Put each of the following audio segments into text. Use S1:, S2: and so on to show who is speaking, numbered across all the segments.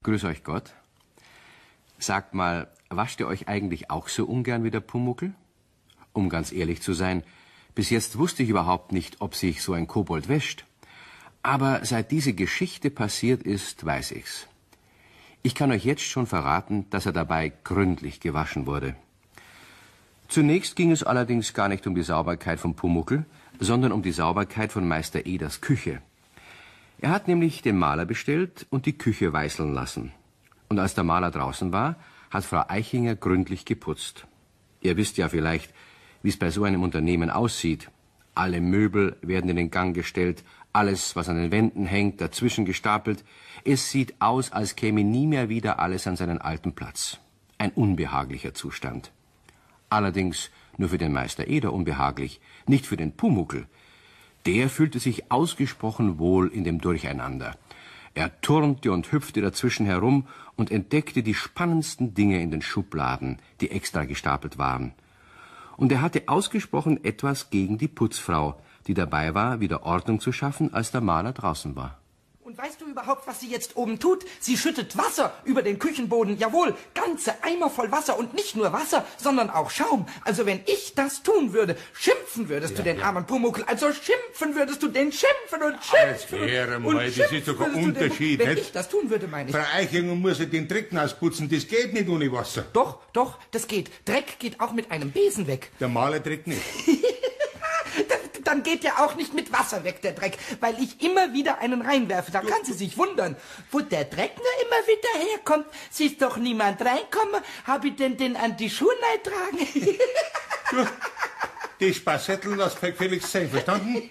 S1: Grüß euch Gott. Sagt mal, wascht ihr euch eigentlich auch so ungern wie der Pumuckl? Um ganz ehrlich zu sein, bis jetzt wusste ich überhaupt nicht, ob sich so ein Kobold wäscht. Aber seit diese Geschichte passiert ist, weiß ich's. Ich kann euch jetzt schon verraten, dass er dabei gründlich gewaschen wurde. Zunächst ging es allerdings gar nicht um die Sauberkeit von Pumuckl, sondern um die Sauberkeit von Meister Eders Küche. Er hat nämlich den Maler bestellt und die Küche weißeln lassen. Und als der Maler draußen war, hat Frau Eichinger gründlich geputzt. Ihr wisst ja vielleicht, wie es bei so einem Unternehmen aussieht. Alle Möbel werden in den Gang gestellt, alles, was an den Wänden hängt, dazwischen gestapelt. Es sieht aus, als käme nie mehr wieder alles an seinen alten Platz. Ein unbehaglicher Zustand. Allerdings nur für den Meister Eder unbehaglich, nicht für den Pumuckl. Der fühlte sich ausgesprochen wohl in dem Durcheinander. Er turnte und hüpfte dazwischen herum und entdeckte die spannendsten Dinge in den Schubladen, die extra gestapelt waren. Und er hatte ausgesprochen etwas gegen die Putzfrau, die dabei war, wieder Ordnung zu schaffen, als der Maler draußen war.
S2: Und weißt du überhaupt, was sie jetzt oben tut? Sie schüttet Wasser über den Küchenboden. Jawohl, ganze Eimer voll Wasser. Und nicht nur Wasser, sondern auch Schaum. Also wenn ich das tun würde, schimpfen würdest du den armen Pumuckl. Also schimpfen würdest du den, schimpfen und schimpfen.
S3: Das ist doch ein Unterschied.
S2: Wenn ich das tun würde, meine ich.
S3: Frau Eichinger muss ja den Dreck ausputzen. Das geht nicht ohne Wasser.
S2: Doch, das geht. Dreck geht auch mit einem Besen weg.
S3: Der Maler Dreck nicht.
S2: Dann geht ja auch nicht mit Wasser weg, der Dreck, weil ich immer wieder einen reinwerfe. Da kann sie sich wundern, wo der Dreck nur immer wieder herkommt. Sieht doch niemand reinkommen. Hab ich denn den an die Schuhe tragen?
S3: Die Spassetteln, das gefälligst sein, verstanden?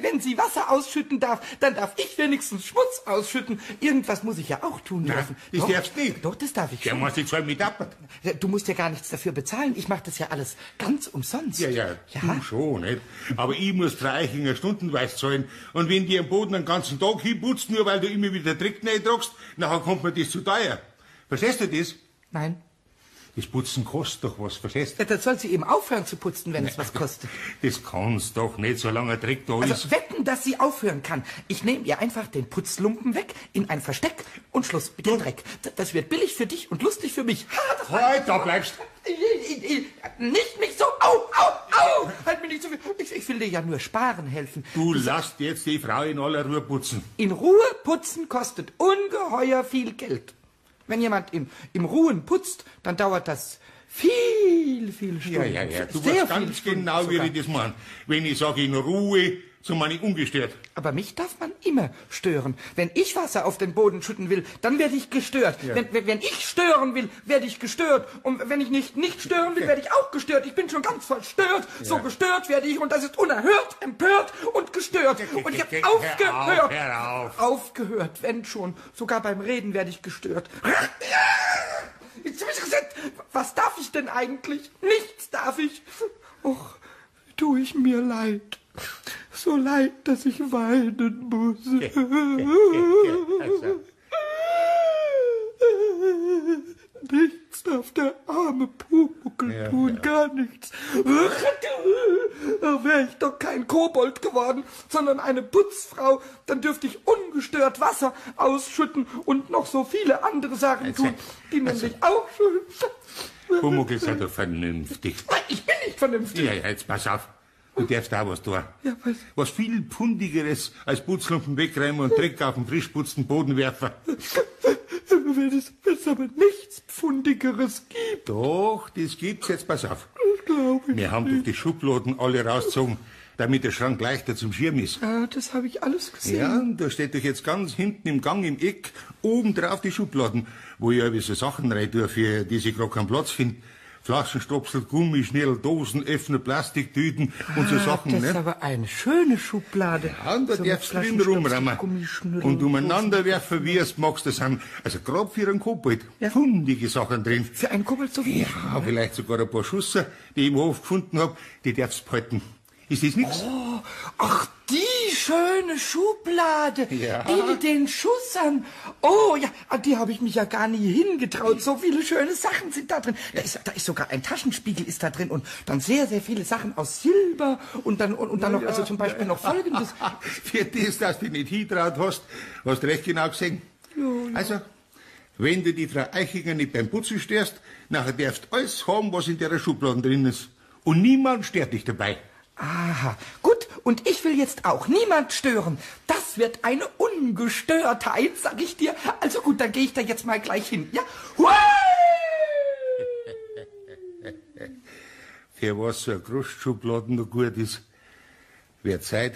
S2: Wenn sie Wasser ausschütten darf, dann darf ich wenigstens Schmutz ausschütten. Irgendwas muss ich ja auch tun dürfen.
S3: Nein, das darfst du nicht.
S2: Doch, das darf ich
S3: Der
S2: schon.
S3: muss die 2 mit ab.
S2: Du musst ja gar nichts dafür bezahlen. Ich mache das ja alles ganz umsonst.
S3: Ja, du schon, nicht? Aber ich muss Frau Eichinger stundenweise zahlen. Und wenn die am Boden den ganzen Tag hinputzt, nur weil du immer wieder Dreck reintragst, nachher kommt mir das zu teuer. Verstehst du das?
S2: Nein.
S3: Das Putzen kostet doch was, verstehst du?
S2: Ja, dann soll sie eben aufhören zu putzen, wenn es was kostet.
S3: Das kannst doch nicht, solange Dreck da ist.
S2: Also wetten, dass sie aufhören kann. Ich nehme ihr einfach den Putzlumpen weg, in ein Versteck und Schluss mit dem Dreck. Das wird billig für dich und lustig für mich.
S3: Halt, da bleibst
S2: Nicht mich so, au! Halt mich nicht so viel. Ich will dir ja nur sparen helfen.
S3: Du lasst jetzt die Frau in aller Ruhe putzen.
S2: In Ruhe putzen kostet ungeheuer viel Geld. Wenn jemand im Ruhen putzt, dann dauert das viel Stunden.
S3: Ja. Du weißt ganz genau, wie ich das meine. Wenn ich sage in Ruhe, so meine ich ungestört.
S2: Aber mich darf man immer stören. Wenn ich Wasser auf den Boden schütten will, dann werde ich gestört.
S3: Ja.
S2: Wenn ich stören will, werde ich gestört. Und wenn ich nicht stören will, werde ich auch gestört. Ich bin schon ganz verstört. Ja. So gestört werde ich und das ist unerhört, empört und gestört. Und ich habe aufgehört.
S3: Hör auf.
S2: Aufgehört, wenn schon. Sogar beim Reden werde ich gestört. Was darf ich denn eigentlich? Nichts darf ich. Och, tue ich mir leid. So leid, dass ich weinen muss. Nichts darf der arme Pumuckl tun, gar nichts. Wäre ich doch kein Kobold geworden, sondern eine Putzfrau, dann dürfte ich ungestört Wasser ausschütten und noch so viele andere Sachen tun, die nämlich auch schon...
S3: Pumuckl, sei doch vernünftig.
S2: Ich bin nicht vernünftig.
S3: Ja, jetzt pass auf. Du darfst auch was tun.
S2: Ja,
S3: was viel Pundigeres als Putzlumpen wegräumen und Dreck auf den frisch putzten Boden werfen.
S2: Wenn es aber nichts Pfundigeres gibt.
S3: Doch, das gibt's. Jetzt pass auf.
S2: Das glaube ich.
S3: Wir haben doch die Schubladen alle rausgezogen, damit der Schrank leichter zum Schirm ist.
S2: Ja, das habe ich alles gesehen.
S3: Ja, und da steht doch jetzt ganz hinten im Gang im Eck oben drauf die Schubladen, wo ich ja so Sachen rein tue, für die ich gerade keinen Platz finde. Flaschenstopsel, Gummischnell, Dosenöffner, Plastiktüten und so Sachen.
S2: Das ist aber eine schöne Schublade.
S3: Ja, und da
S2: so
S3: darfst du drin rumrammen. Und umeinander werfen, wie es magst. Das sind, also gerade für einen Kobold, fundige Sachen drin.
S2: Für einen Kobold so wie ich?
S3: Ja, vielleicht sogar ein paar Schusser, die ich im Hof gefunden habe, die darfst du behalten. Ist das nix?
S2: Oh, ach, die schöne Schublade.
S3: Ja.
S2: Die mit den Schussern. Oh, ja, an die habe ich mich ja gar nie hingetraut. So viele schöne Sachen sind da drin. Da ist sogar ein Taschenspiegel ist da drin und dann sehr, sehr viele Sachen aus Silber und dann noch, also zum Beispiel noch Folgendes.
S3: Für das, dass du nicht hintraut hast du recht genau gesehen.
S2: Ja.
S3: Also, wenn du die Frau Eichinger nicht beim Putzen störst, nachher darfst du alles haben, was in der Schublade drin ist. Und niemand stört dich dabei.
S2: Aha, gut, und ich will jetzt auch niemand stören. Das wird eine Ungestörtheit, sag ich dir. Also gut, dann gehe ich da jetzt mal gleich hin, ja? Hui!
S3: Für was so eine Großschublade noch gut ist, wird Zeit,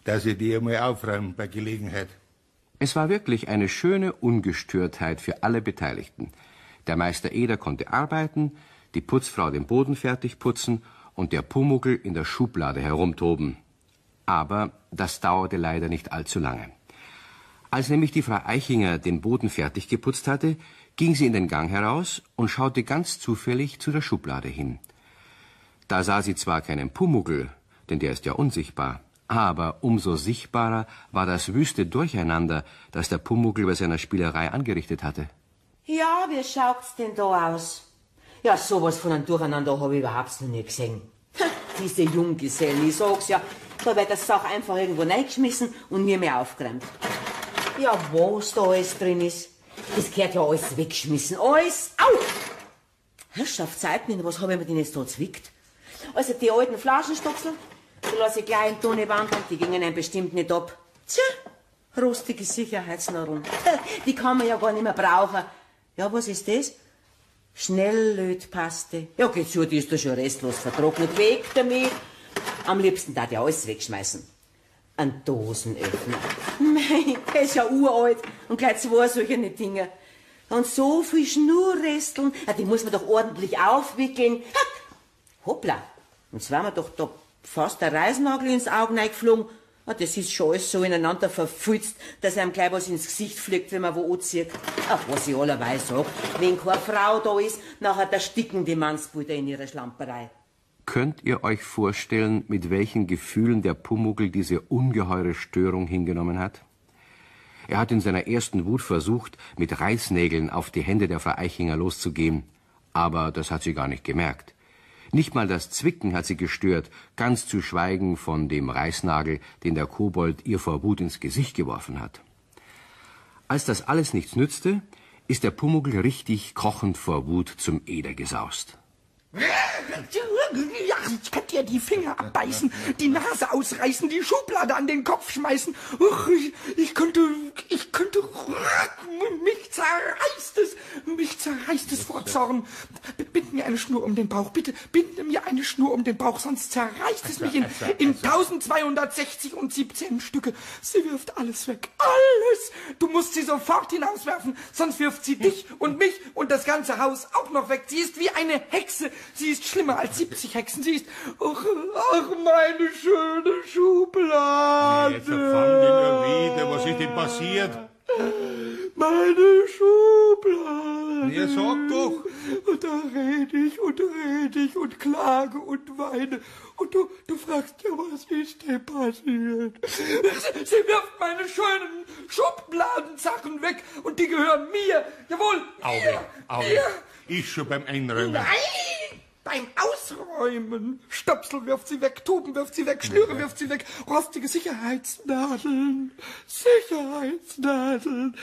S3: dass ich die einmal aufräume bei Gelegenheit.
S1: Es war wirklich eine schöne Ungestörtheit für alle Beteiligten. Der Meister Eder konnte arbeiten, die Putzfrau den Boden fertig putzen und der Pumuckl in der Schublade herumtoben. Aber das dauerte leider nicht allzu lange. Als nämlich die Frau Eichinger den Boden fertig geputzt hatte, ging sie in den Gang heraus und schaute ganz zufällig zu der Schublade hin. Da sah sie zwar keinen Pumuckl, denn der ist ja unsichtbar, aber umso sichtbarer war das wüste Durcheinander, das der Pumuckl bei seiner Spielerei angerichtet hatte.
S4: Ja, wie schaut's denn da aus? Ja, sowas von einem Durcheinander habe ich überhaupt noch nie gesehen. Diese Junggesellen, ich sag's ja, da wird das Sache einfach irgendwo reingeschmissen und nie mehr aufgeräumt. Ja, was da alles drin ist, das gehört ja alles weggeschmissen. Alles, au! Herrschaftszeiten, was habe ich mir denn jetzt da zwickt? Also die alten Flaschenstopsel, die lasse ich gleich in die Tonne wandern, die gingen einem bestimmt nicht ab. Tja, rostige Sicherheitsnahrung, die kann man ja gar nicht mehr brauchen. Ja, was ist das? Schnelllötpaste. Ja, geht so, die ist da schon restlos vertrocknet. Weg damit. Am liebsten darf ich alles wegschmeißen. Ein Dosenöffner. Mei, der ist ja uralt. Und gleich zwei solche Dinge. Und so viel Schnurresteln. Ja, die muss man doch ordentlich aufwickeln. Hoppla. Und zwar mir doch da fast der Reißnagel ins Auge reingeflogen. Ah, das ist schon alles so ineinander verfülzt, dass einem gleich was ins Gesicht fliegt, wenn man wo anzieht. Ach, was ich allerweil sag, wenn keine Frau da ist, nachher ersticken die Mannsbrüder in ihrer Schlamperei.
S1: Könnt ihr euch vorstellen, mit welchen Gefühlen der Pumuckl diese ungeheure Störung hingenommen hat? Er hat in seiner ersten Wut versucht, mit Reißnägeln auf die Hände der Frau Eichinger loszugehen. Aber das hat sie gar nicht gemerkt. Nicht mal das Zwicken hat sie gestört, ganz zu schweigen von dem Reißnagel, den der Kobold ihr vor Wut ins Gesicht geworfen hat. Als das alles nichts nützte, ist der Pumuckl richtig kochend vor Wut zum Eder gesaust.
S2: Ja, ich kann dir die Finger abbeißen, die Nase ausreißen, die Schublade an den Kopf schmeißen. Uch, ich könnte, mich zerreißt es vor Zorn. Bind mir eine Schnur um den Bauch, bitte, bind mir eine Schnur um den Bauch, sonst zerreißt es mich in 1260 und 17 Stücke. Sie wirft alles weg, alles. Du musst sie sofort hinauswerfen, sonst wirft sie dich und mich und das ganze Haus auch noch weg. Sie ist wie eine Hexe. Sie ist schlimmer als 70 Hexen. Sie ist... Ach, meine schöne Schublade.
S3: Jetzt fang dich ja wieder. Was ist denn passiert?
S2: Meine Schublade.
S3: Ja, sag doch.
S2: Und da rede ich und klage und weine. Und du fragst ja, was ist denn passiert? Sie wirft meine schönen Schubladensachen weg und die gehören mir. Jawohl,
S3: Auge. Ich schon beim Einräumen.
S2: Nein! Beim Ausräumen. Stöpsel wirft sie weg, Tuben wirft sie weg, Schnüre wirft sie weg, rostige Sicherheitsnadeln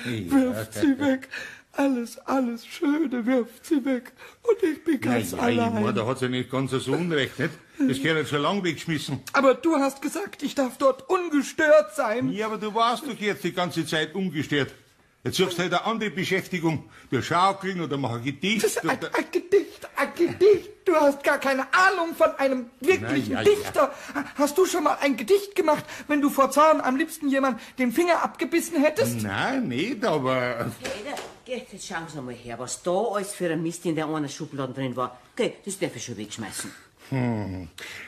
S2: wirft sie weg. Alles Schöne wirft sie weg. Und ich bin ganz allein.
S3: Da hat sie nicht ganz so Unrecht, nicht? Das gehört jetzt schon lang weggeschmissen.
S2: Aber du hast gesagt, ich darf dort ungestört sein.
S3: Ja, aber du warst doch jetzt die ganze Zeit ungestört. Jetzt suchst du halt eine andere Beschäftigung. Du schaukeln oder mach ein Gedicht.
S2: Das ist ein Gedicht. Du hast gar keine Ahnung von einem wirklichen Dichter. Hast du schon mal ein Gedicht gemacht, wenn du vor Zorn am liebsten jemand den Finger abgebissen hättest?
S3: Nein, nicht, aber...
S4: Jetzt schauen Sie mal her, was da alles für ein Mist in der einen Schublade drin war. Okay, das darf ich schon wegschmeißen.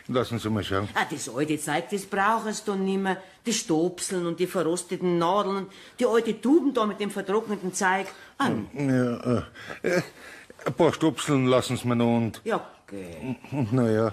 S3: Lassen Sie mal schauen.
S4: Ah, das alte Zeug, das brauchen Sie dann nicht mehr. Die Stopseln und die verrosteten Nadeln und die alte Tuben da mit dem vertrockneten Zeug.
S3: Ja, ein paar Stopseln lassen Sie mir noch und...
S4: Ja, okay.
S3: Und naja,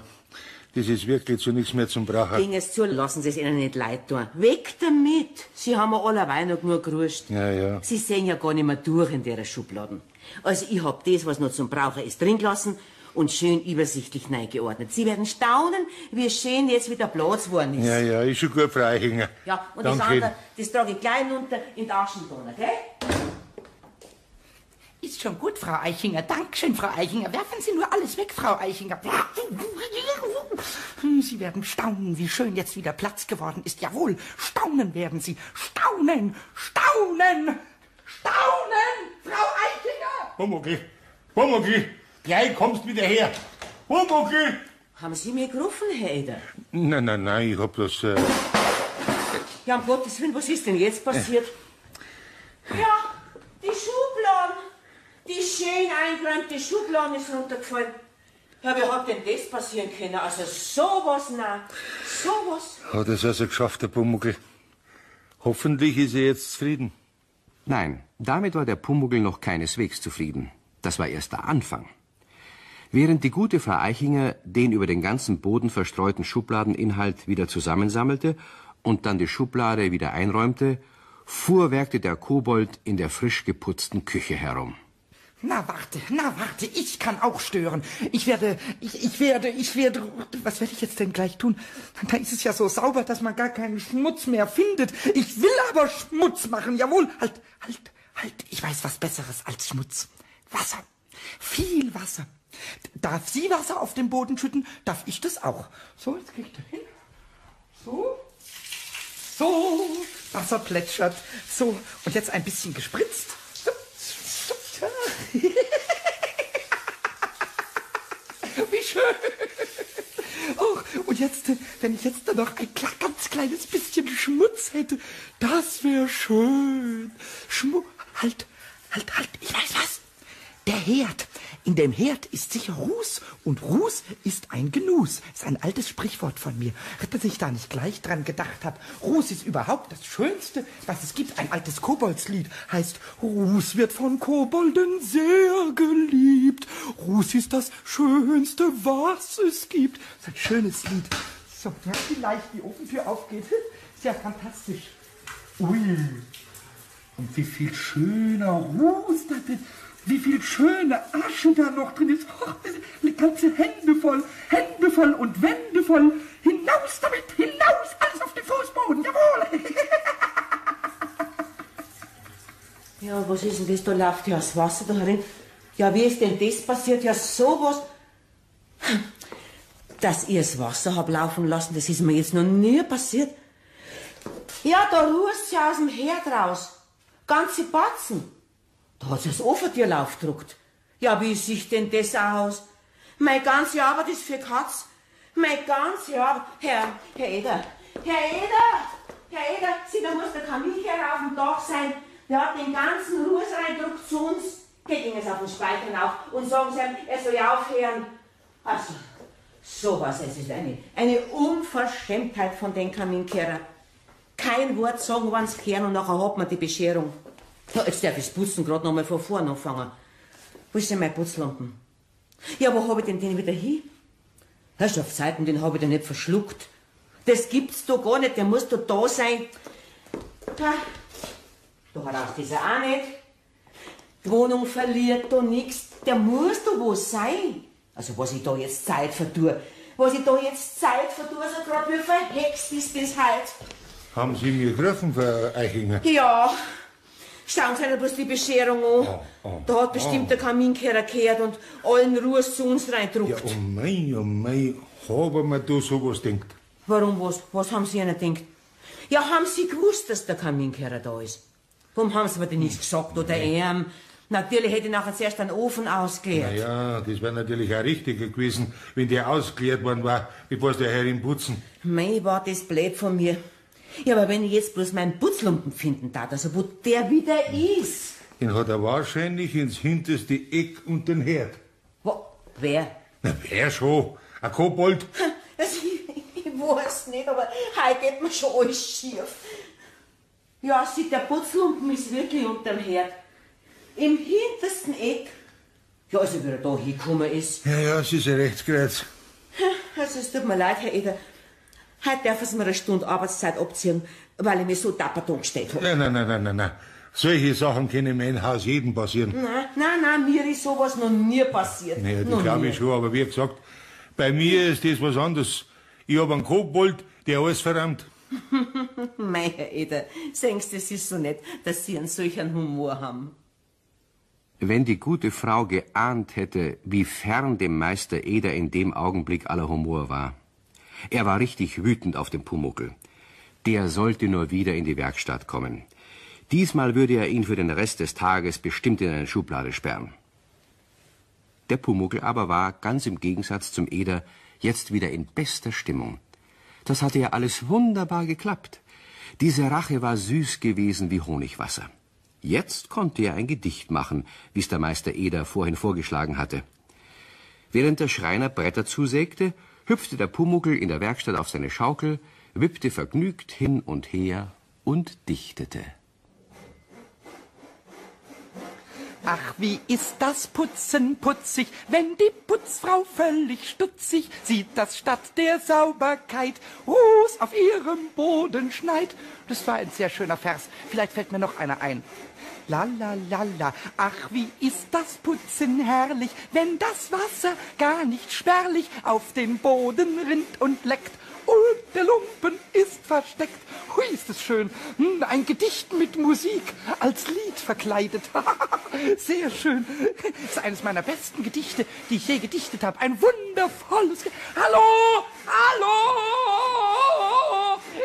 S3: Das ist wirklich zu nichts mehr zum Brauchen.
S4: Ging es zu, lassen Sie es Ihnen nicht leid tun. Weg damit! Sie haben mir allerweil noch genug geruscht.
S3: Ja, ja.
S4: Sie sehen ja gar nicht mehr durch in der Schubladen. Also ich hab das, was noch zum Brauchen ist, drin gelassen und schön übersichtlich neigeordnet. Sie werden staunen, wie schön jetzt wieder Platz geworden ist.
S3: Ja, ist schon gut, Frau Eichinger.
S4: Ja, und
S3: Danke.
S4: das andere, das trage ich gleich runter in die Aschentonne, gell?
S2: Ist schon gut, Frau Eichinger. Dankeschön, Frau Eichinger. Werfen Sie nur alles weg, Frau Eichinger. Sie werden staunen, wie schön jetzt wieder Platz geworden ist. Jawohl, staunen werden Sie. Staunen, staunen, staunen, Frau Eichinger!
S3: Pumuckl, gleich kommst wieder her. Pumuckl!
S4: Haben Sie mir gerufen, Herr Eder?
S3: Nein, ich hab bloß...
S4: Ja, um Gottes Willen, was ist denn jetzt passiert? Ja, die Schubladen. Die schön eingeräumte Schublade ist runtergefallen. Ja, wie hat denn das passieren können? Also sowas, nein. Sowas.
S3: Hat es also geschafft, der Pumuckl. Hoffentlich ist er jetzt zufrieden.
S1: Nein, damit war der Pumuckl noch keineswegs zufrieden. Das war erst der Anfang. Während die gute Frau Eichinger den über den ganzen Boden verstreuten Schubladeninhalt wieder zusammensammelte und dann die Schublade wieder einräumte, fuhrwerkte der Kobold in der frisch geputzten Küche herum.
S2: Na warte, ich kann auch stören. Ich werde, was werde ich jetzt denn gleich tun? Da ist es ja so sauber, dass man gar keinen Schmutz mehr findet. Ich will aber Schmutz machen, jawohl. Halt, ich weiß was Besseres als Schmutz. Wasser, viel Wasser. Darf sie Wasser auf den Boden schütten, darf ich das auch. So, jetzt krieg ich da hin. So, Wasser plätschert. So, und jetzt ein bisschen gespritzt. Wie schön. Oh, und jetzt, wenn ich jetzt da noch ein ganz kleines bisschen Schmutz hätte, das wäre schön. Halt, ich weiß was. Der Herd. In dem Herd ist sicher Ruß und Ruß ist ein Genuss. Ist ein altes Sprichwort von mir, dass ich da nicht gleich dran gedacht habe. Ruß ist überhaupt das Schönste, was es gibt. Ein altes Koboldslied heißt, Ruß wird von Kobolden sehr geliebt. Ruß ist das Schönste, was es gibt. Das ist ein schönes Lied. So, ja, vielleicht die Ofentür aufgeht. Ist ja fantastisch. Ui. Und wie viel schöner Ruß da drin. Wie viel schöne Asche da noch drin ist. Oh, eine ganze Hände voll und Wände voll. Hinaus damit, hinaus, alles auf den Fußboden, jawohl.
S4: Ja, was ist denn das? Da läuft ja das Wasser da herin. Ja, wie ist denn das passiert? Ja, sowas. Dass ich das Wasser hab laufen lassen, das ist mir jetzt noch nie passiert. Ja, da rußt ja aus dem Herd raus. Ganze Batzen. Da hat sich das Ofentür aufgedruckt. Ja, wie sieht denn das aus? Meine ganze Arbeit ist für Katz. Meine ganze Arbeit. Herr Eder, sieh, da muss der Kaminkeller auf dem Dach sein. Der hat den ganzen Ruß reindruckt zu uns. Geht ihn jetzt auf den Speicher auf und sagen sie ihm, er soll aufhören. Also, sowas, es ist eine Unverschämtheit von den Kaminkehrer. Kein Wort sagen, wann's kehren und nachher hat man die Bescherung. Ja, jetzt darf ich das Putzen gerade noch mal von vorne anfangen. Wo ist denn mein Putzlampen? Ja, wo hab ich denn den wieder hin? Herrschaftszeiten, den hab ich denn nicht verschluckt. Das gibt's doch gar nicht, der muss doch da sein. Da heraus ist er auch nicht. Die Wohnung verliert da nix, der muss doch wo sein. Also was ich da jetzt Zeit vertue. So grad wie verhext ist das halt.
S3: Haben Sie mir gerufen, Frau Eichinger?
S4: Ja. Schauen Sie bloß die Bescherung an. Da hat bestimmt der Kaminkehrer gehört und allen Ruß zu uns reindruckt.
S3: Ja, oh mei, haben wir da sowas denkt?
S4: Warum, was haben Sie ihnen gedacht? Ja, haben Sie gewusst, dass der Kaminkehrer da ist? Warum haben Sie mir denn nichts gesagt, oder Natürlich hätte ich nachher zuerst einen Ofen ausgeleert.
S3: Ja, das wäre natürlich auch richtiger gewesen, wenn der ausgeleert worden war, bevor der Herrin putzen.
S4: Mei, war das blöd von mir. Ja, aber wenn ich jetzt bloß meinen Putzlumpen finden darf, also wo der wieder ist.
S3: Den hat er wahrscheinlich ins hinterste Eck und den Herd.
S4: Wer?
S3: Na, wer schon? Ein Kobold?
S4: Also, ich weiß nicht, aber heute geht mir schon alles schief. Ja, sieht der Putzlumpen ist wirklich unterm Herd. Im hintersten Eck. Ja, also wie er da hingekommen ist.
S3: Ja, es ist ein Rechtskreuz.
S4: Also, es tut mir leid, Herr Eder. Heute darf es mir eine Stunde Arbeitszeit abziehen, weil ich mich so dapper angestellt habe.
S3: Nein. Solche Sachen können in meinem Haus jedem passieren.
S4: Nein, mir ist sowas noch nie passiert.
S3: Naja, das glaube ich schon, aber wie gesagt, bei mir ist das was anderes. Ich hab einen Kobold, der alles verrammt.
S4: Mei, Herr Eder, sehen Sie, das ist so nett, dass Sie einen solchen Humor haben.
S1: Wenn die gute Frau geahnt hätte, wie fern dem Meister Eder in dem Augenblick aller Humor war. Er war richtig wütend auf den Pumuckl. Der sollte nur wieder in die Werkstatt kommen. Diesmal würde er ihn für den Rest des Tages bestimmt in eine Schublade sperren. Der Pumuckl aber war, ganz im Gegensatz zum Eder, jetzt wieder in bester Stimmung. Das hatte ja alles wunderbar geklappt. Diese Rache war süß gewesen wie Honigwasser. Jetzt konnte er ein Gedicht machen, wie es der Meister Eder vorhin vorgeschlagen hatte. Während der Schreiner Bretter zusägte, hüpfte der Pumuckl in der Werkstatt auf seine Schaukel, wippte vergnügt hin und her und dichtete.
S2: Ach, wie ist das Putzen putzig, wenn die Putzfrau völlig stutzig sieht, dass statt der Sauberkeit Ruß auf ihrem Boden schneit. Das war ein sehr schöner Vers. Vielleicht fällt mir noch einer ein. La la la la, ach, wie ist das Putzen herrlich, wenn das Wasser gar nicht spärlich auf den Boden rinnt und leckt. Und der Lumpen ist versteckt. Hui, ist es schön. Ein Gedicht mit Musik, als Lied verkleidet. Sehr schön. Das ist eines meiner besten Gedichte, die ich je gedichtet habe. Ein wundervolles... Hallo!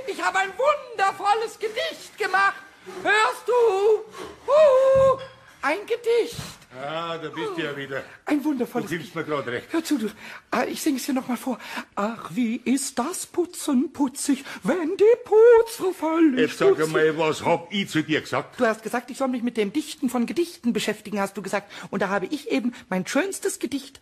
S2: Ich habe ein wundervolles Gedicht gemacht. Hörst du? Ein Gedicht.
S3: Ah, da bist du ja wieder.
S2: Ein wundervolles
S3: Du gibst mir gerade recht.
S2: Hör zu, ich sing's dir noch mal vor. Ach, wie ist das Putzen putzig, wenn die Putzfrau völlig
S3: Jetzt sag
S2: stutzig-
S3: einmal, was hab ich zu dir gesagt?
S2: Du hast gesagt, ich soll mich mit dem Dichten von Gedichten beschäftigen, hast du gesagt. Und da habe ich eben mein schönstes Gedicht.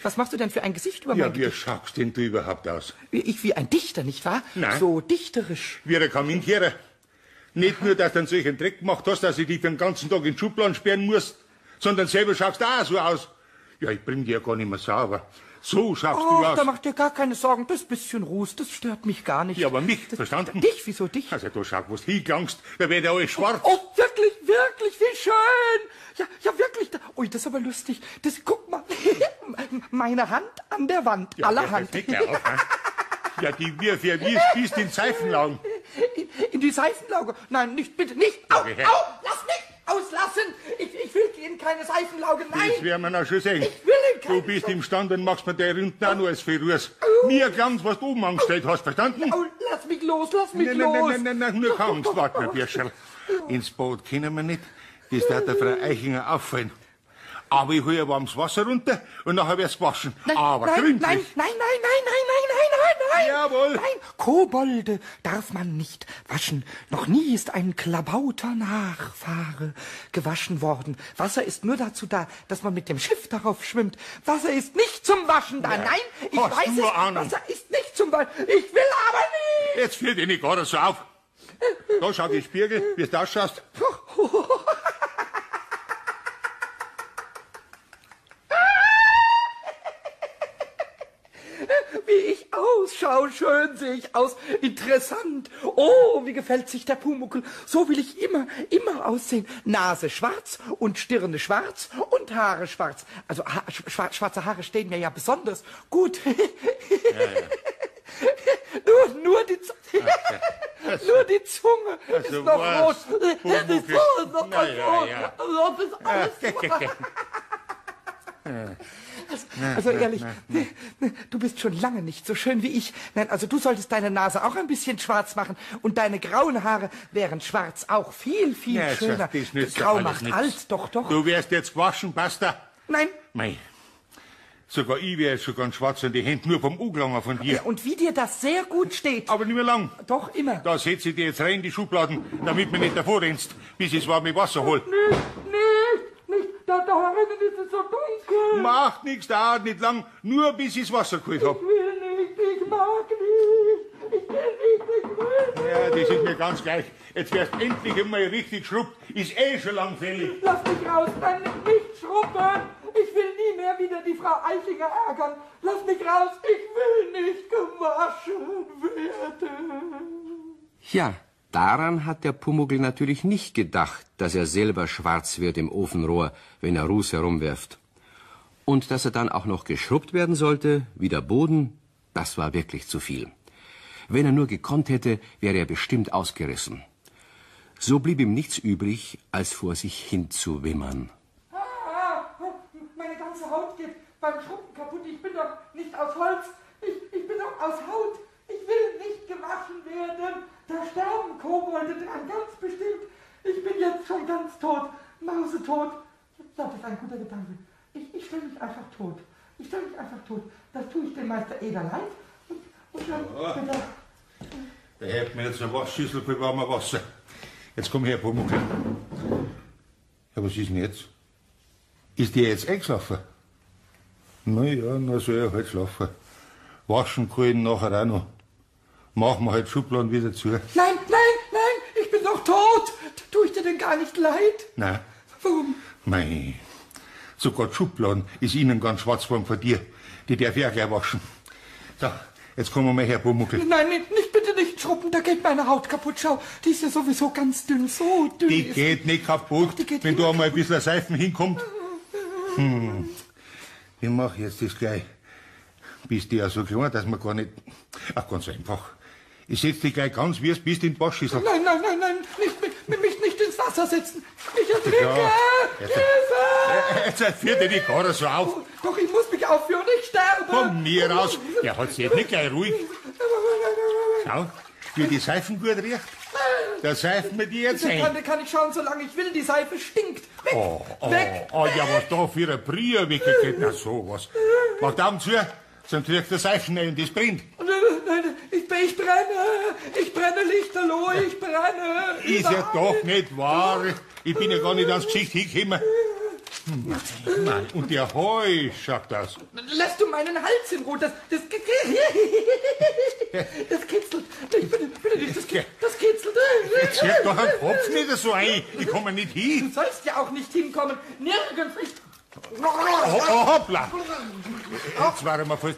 S2: Was machst du denn für ein Gesicht über
S3: Ja,
S2: mein
S3: wie
S2: Gedicht?
S3: schaust denn du überhaupt aus?
S2: Ich wie ein Dichter, nicht wahr?
S3: Nein.
S2: So dichterisch.
S3: Wie ein Kaminkehrer. Nicht nur, dass du einen solchen Dreck gemacht hast, dass ich dich für den ganzen Tag in den Schubladen sperren musst, sondern selber schaust du auch so aus. Ja, ich bring dir ja gar nicht mehr sauber. So schaust du
S2: Ach,
S3: aus.
S2: da mach dir gar keine Sorgen. Das bisschen Ruß, das stört mich gar nicht.
S3: Ja, aber mich, verstanden?
S2: Dich, wieso dich?
S3: Also, du schau, wo du hingelangst, da wird ja alles schwarz.
S2: Oh, wirklich, wie schön. Ja, wirklich. Ui, das ist aber lustig. Guck mal. Meine Hand an der Wand.
S3: Ja,
S2: allerhand.
S3: das fällt mir auf, ne? Ja, die wir für wie es bist in Seifenlagen.
S2: In die Seifenlauge. Nein, nicht, bitte, nicht. Au,
S3: Okay.
S2: lass mich auslassen. Ich will in keine Seifenlauge. Nein.
S3: Das werden wir noch schon sehen.
S2: Ich will in keine
S3: Du bist imstande und machst mir der Runden auch noch als Verruß. Mir ganz, was du oben angestellt hast, verstanden?
S2: Au, lass mich los.
S3: Nein, nur keine Angst, warte mal, Birscherl. Ins Boot können wir nicht. Das darf der Frau Eichinger auffallen. Aber ich hole ein warmes Wasser runter und nachher wird's gewaschen. Aber gründlich.
S2: Nein.
S3: Jawohl.
S2: Nein, Kobolde darf man nicht waschen. Noch nie ist ein Klabauter Nachfahre gewaschen worden. Wasser ist nur dazu da, dass man mit dem Schiff darauf schwimmt. Wasser ist nicht zum Waschen da.
S3: Ja.
S2: Nein, ich
S3: Hast
S2: weiß
S3: du
S2: es.
S3: Ahnung?
S2: Wasser ist nicht zum Waschen. Ich will aber nicht.
S3: Jetzt führt dich nicht gerade so auf. Da schau die Spiegel, wie du ausschaust.
S2: Wie ich ausschaue, schön sehe ich aus, interessant. Oh, wie gefällt sich der Pumuckl. So will ich immer aussehen. Nase schwarz und Stirne schwarz und Haare schwarz. Also schwarze Haare stehen mir ja besonders gut. Nur die Zunge. Nur die Zunge
S3: Also
S2: ist noch
S3: was?
S2: rot. Die
S3: Pumuckl.
S2: Zunge ist noch
S3: Na ja,
S2: rot.
S3: ja.
S2: Das ist alles Also ehrlich, du bist schon lange nicht so schön wie ich. Nein, also du solltest deine Nase auch ein bisschen schwarz machen und deine grauen Haare wären schwarz auch viel
S3: Ja,
S2: schöner.
S3: das nützt ja
S2: Grau
S3: alles
S2: macht
S3: nichts.
S2: alt, doch.
S3: Du wärst jetzt gewaschen, Basta.
S2: Nein.
S3: Mei. Sogar ich wär jetzt schon ganz schwarz an die Hände, nur vom Uglanger von dir.
S2: Ja, und wie dir das sehr gut steht.
S3: Aber nicht mehr lang.
S2: Doch immer.
S3: Da setze ich dir jetzt rein in die Schubladen, damit mir nicht davor rennst, bis ich das warme Wasser hol.
S2: Nicht. Da drinnen ist es so dunkel.
S3: Macht nichts, dauert nicht lang, nur bis ich das Wasser geholt hab.
S2: Ich will nicht, ich mag nicht. Ich will nicht.
S3: Ja, das ist mir ganz gleich. Jetzt wärst endlich einmal richtig schrubbt. Ist eh schon lang fällig.
S2: Lass mich raus, nein, nicht schrubben. Ich will nie mehr wieder die Frau Eichinger ärgern. Lass mich raus, ich will nicht gewaschen werden.
S1: Ja, daran hat der Pumuckl natürlich nicht gedacht, dass er selber schwarz wird im Ofenrohr, wenn er Ruß herumwirft. Und dass er dann auch noch geschrubbt werden sollte, wie der Boden, das war wirklich zu viel. Wenn er nur gekonnt hätte, wäre er bestimmt ausgerissen. So blieb ihm nichts übrig, als vor sich hinzuwimmern.
S2: Meine ganze Haut geht beim Schrubben kaputt. Ich bin doch nicht aus Holz, ich bin doch aus Haut. Ich will nicht gewaschen werden. Da sterben Kobolde dran, ganz bestimmt. Ich bin jetzt schon ganz tot, mausetot. Ja, das ist ein guter Gedanke. Ich stelle mich einfach tot. Ich stelle mich einfach tot. Das tue ich dem Meister Eder leid. Und dann wieder...
S3: Da hält mir jetzt eine Waschschüssel für warmes Wasser. Jetzt komm her, Pumuckl. Ja, was ist denn jetzt? Ist der jetzt eingeschlafen? Na ja, na soll er halt schlafen. Waschen kann ich ihn nachher auch noch. Machen wir halt Schubladen wieder zu.
S2: Nein, ich bin doch tot. Tue ich dir denn gar nicht leid?
S3: Nein.
S2: Warum?
S3: Mei, sogar die Schubladen ist Ihnen ganz schwarz geworden von dir. Die darf ich auch gleich waschen. So, jetzt kommen wir mal her, Pumuckl.
S2: Nein, nicht, bitte nicht schrubben, da geht meine Haut kaputt. Schau, die ist ja sowieso ganz dünn, so dünn.
S3: Die geht nicht kaputt,
S2: die geht
S3: wenn
S2: immer
S3: da einmal ein bisschen Seifen hinkommt. Ich mach jetzt das gleich. Bist du ja so klein, dass man gar nicht... Ach, ganz einfach. Ich setz dich gleich ganz, wie es bist, in die Waschschüssel.
S2: Nein, mich nicht ins Wasser setzen. Ich ertrinke.
S3: Ja,
S2: Hilfe!
S3: Jetzt führt dir die Karre so auf.
S2: Doch, ich muss mich aufführen, ich sterbe.
S3: Von mir aus. Ja, hat's jetzt nicht gleich ruhig. Schau, wie die Seifen gut riecht. Da seifen wir die jetzt ein.
S2: Kann ich schauen, solange ich will. Die Seife stinkt. Weg, weg.
S3: Ja, was da für ein Brief weggeht. Na, sowas. Mach Daumen zu, sonst kriegt der Seifen rein und das brennt.
S2: Nein, ich brenne lichterloh, ich brenne.
S3: Ist ja doch nicht wahr. Ich bin ja gar nicht ans Gesicht hingekommen. Nein, und der Heu schaut das.
S2: Lässt du meinen Hals in Ruhe, das kitzelt. Bitte nicht, das kitzelt.
S3: Jetzt hört doch ein Kopf nicht so ein. Ich komme nicht hin.
S2: Du sollst ja auch nicht hinkommen. Nirgends.
S3: Hoppla. Jetzt waren wir fast...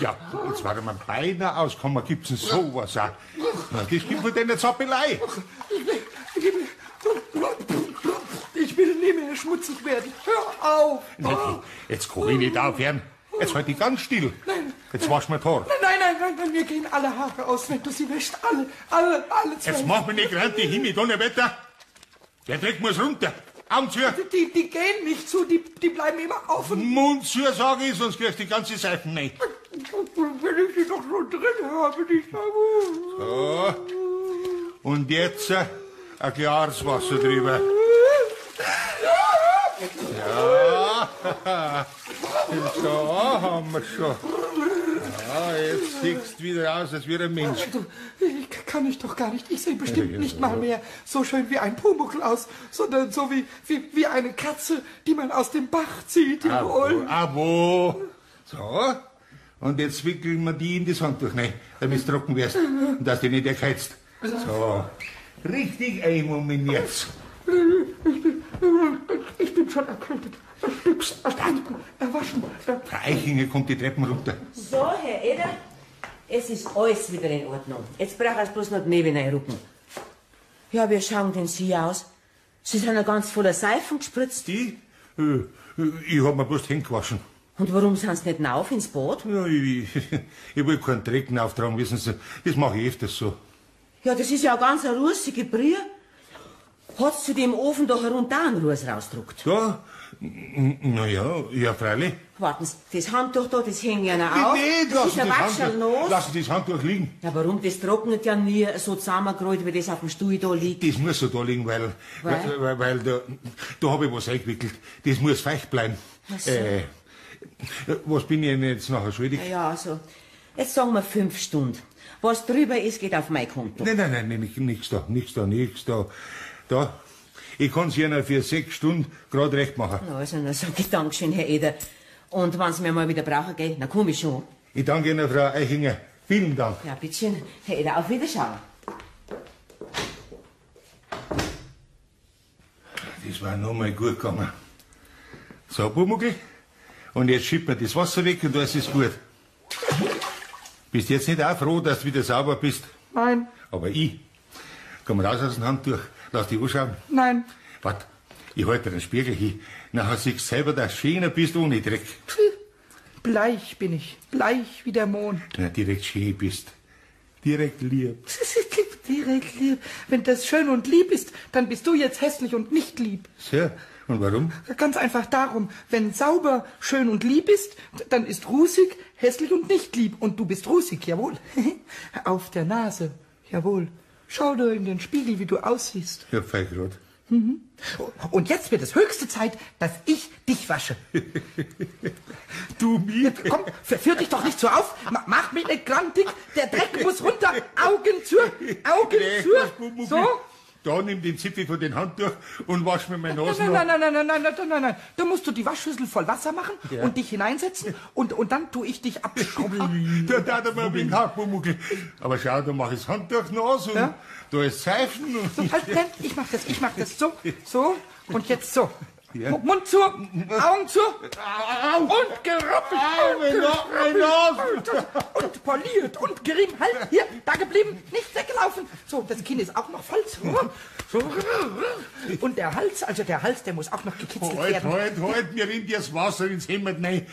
S3: Ja, jetzt waren wir beinahe ausgekommen. Gibt's denn sowas auch? Na, das gibt von deiner Zappelei.
S2: Ich will nie mehr schmutzig werden. Hör auf.
S3: Jetzt kann ich nicht aufhören. Jetzt halt ich ganz still.
S2: Nein.
S3: Jetzt wasch mein Haar.
S2: Nein, mir gehen alle Haare aus, wenn du sie wäschst. Alle zwei.
S3: Jetzt mach mir nicht rein, die Himmel, Donnerwetter. Der Dreck muss runter. Augen zu.
S2: Die gehen nicht zu, die bleiben immer offen.
S3: Mund zu, sage ich, sonst kriegst du die ganze Seifen nicht.
S2: Wenn ich sie doch schon drin habe, nicht
S3: So. Und jetzt ein klares Wasser drüber. Ja, so haben wir schon. Ja, jetzt siehst du wieder aus, als wäre ein Mensch.
S2: Kann ich doch gar nicht. Ich sehe bestimmt nicht mal mehr so schön wie ein Pumuckl aus, sondern so wie eine Katze, die man aus dem Bach zieht.
S3: Abo. So. Und jetzt wickeln wir die in das Handtuch rein, damit du trocken wirst und dass du nicht erkeizt. So. Richtig einmummen jetzt.
S2: Ich bin schon erkältet. Erwaschen.
S3: Frau Eichinger kommt die Treppen runter.
S4: So, Herr Eder, es ist alles wieder in Ordnung. Jetzt braucht es bloß noch die Nebel reinrücken. Ja, wie schauen denn Sie aus? Sie sind ja ganz voller Seifen gespritzt.
S3: Die? Ich hab mir bloß die Hände gewaschen.
S4: Und warum sind Sie nicht rauf ins Bad?
S3: Ja, ich will keinen Dreck auftragen, wissen Sie. Das mache ich öfters so.
S4: Ja, das ist ja eine ganz russige Brie. Hat's zu dem Ofen da herunter einen Ruß rausgedruckt?
S3: Da? Ja, freilich.
S4: Warten Sie, das Handtuch da, das hängt ja noch auf.
S3: Nicht,
S4: das ist ein Waschelnos.
S3: Lassen Sie das Handtuch liegen.
S4: Ja, warum? Das trocknet ja nie so zusammengerollt, wie das auf dem Stuhl da liegt.
S3: Das muss so da liegen, weil da habe ich was eingewickelt. Das muss feucht bleiben.
S4: Ach so.
S3: Was bin ich Ihnen jetzt nachher schuldig?
S4: Ja, also, jetzt sagen wir 5 Stunden. Was drüber ist, geht auf mein Konto.
S3: Nein, nichts da. Da, ich kann's Ihnen für 6 Stunden gerade recht machen.
S4: Na, also, dann sag ich Dankeschön, Herr Eder. Und wenn Sie mir mal wieder brauchen, gell, dann komm ich schon.
S3: Ich danke Ihnen, Frau Eichinger. Vielen Dank.
S4: Ja, bitteschön, Herr Eder, auf Wiederschauen.
S3: Das war noch mal gut gegangen. So, Pumuckl, Und jetzt schiebt man das Wasser weg und alles ist gut. Bist jetzt nicht auch froh, dass du wieder sauber bist?
S2: Nein,
S3: Aber ich. Komm raus aus dem Handtuch. Lass dich anschauen.
S2: nein.
S3: Wart, ich halte dir den Spiegel hin. Nachher siehst du selber, dass du schöner bist ohne Dreck.
S2: Bleich bin ich, bleich wie der Mond.
S3: Na, direkt schön bist. Direkt lieb.
S2: Direkt lieb. Wenn das schön und lieb ist, dann bist du jetzt hässlich und nicht lieb.
S3: So, und warum?
S2: Ganz einfach darum, wenn sauber, schön und lieb ist, dann ist rusig, hässlich und nicht lieb. Und du bist rusig, jawohl. Auf der Nase, jawohl. Schau dir in den Spiegel, wie du aussiehst.
S3: Ja, fein grad.
S2: Und jetzt wird es höchste Zeit, dass ich dich wasche.
S3: Du mir?
S2: Komm, verführ dich doch nicht so auf. Mach mich nicht grantig. Der Dreck muss runter. Augen zu, Augen zu. So.
S3: Da nimm den Zipfel von den Handtuch und wasch mir meine Nase.
S2: Nein. Da musst du die Waschschüssel voll Wasser machen und dich hineinsetzen und dann tue ich dich abschrubbeln.
S3: Da tat mal wegen Haarpumuckel. Aber schau, da mach ich das Handtuch nass und
S2: Ja?
S3: da ist Seifen.
S2: So, halt, nein, ich mach das. So. Und jetzt so.
S3: Ja.
S2: Mund zu, Augen zu und geruppelt.
S3: Meine Nase.
S2: Und poliert und gerieben. Halt, hier, da geblieben, nicht weggelaufen. So, das Kinn ist auch noch voll. So. Und der Hals, der muss auch noch gekitzelt werden.
S3: Halt, mir rinnt das Wasser ins Hemd rein.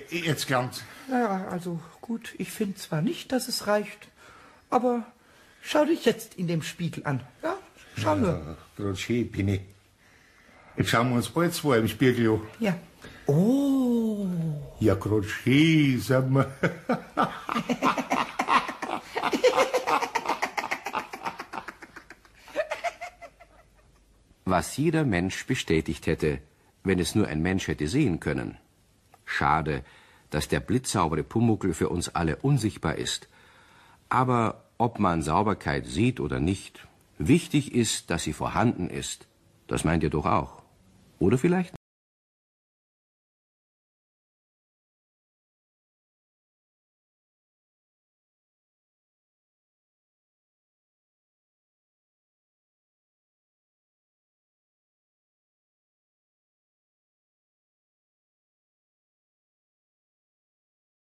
S3: Jetzt klammt's.
S2: Ja, also gut, ich finde zwar nicht, dass es reicht, aber schau dich jetzt in dem Spiegel an. Ja, schau nur.
S3: Grad schön bin ich. Jetzt schauen wir uns bald zwei im Spiegel an.
S2: Ja. Oh.
S3: Ja, grad schön, sag mal.
S1: Was jeder Mensch bestätigt hätte, wenn es nur ein Mensch hätte sehen können. Schade, dass der blitzsaubere Pumuckl für uns alle unsichtbar ist. Aber ob man Sauberkeit sieht oder nicht, wichtig ist, dass sie vorhanden ist. Das meint ihr doch auch. Oder vielleicht